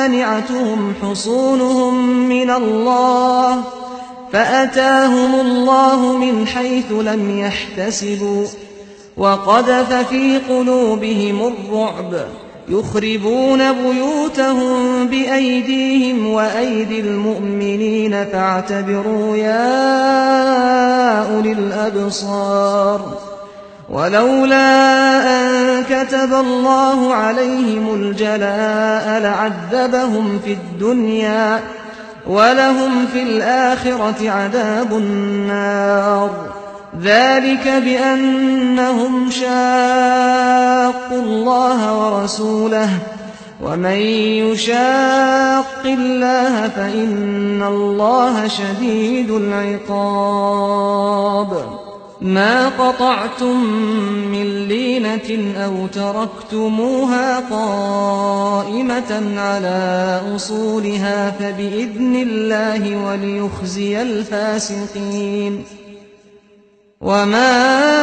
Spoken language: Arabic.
مانعتهم حصونهم من الله فأتاهم الله من حيث لم يحتسبوا وقذف في قلوبهم الرعب يخربون بيوتهم بأيديهم وأيدي المؤمنين فاعتبروا يا أولي الأبصار ولولا أن كتب الله عليهم الجلاء لعذبهم في الدنيا ولهم في الآخرة عذاب النار ذلك بأنهم شاقوا الله ورسوله ومن يشاق الله فإن الله شديد العقاب ما قطعتم من لينة أو تركتموها قائمة على أصولها فبإذن الله وليخزي الفاسقين وما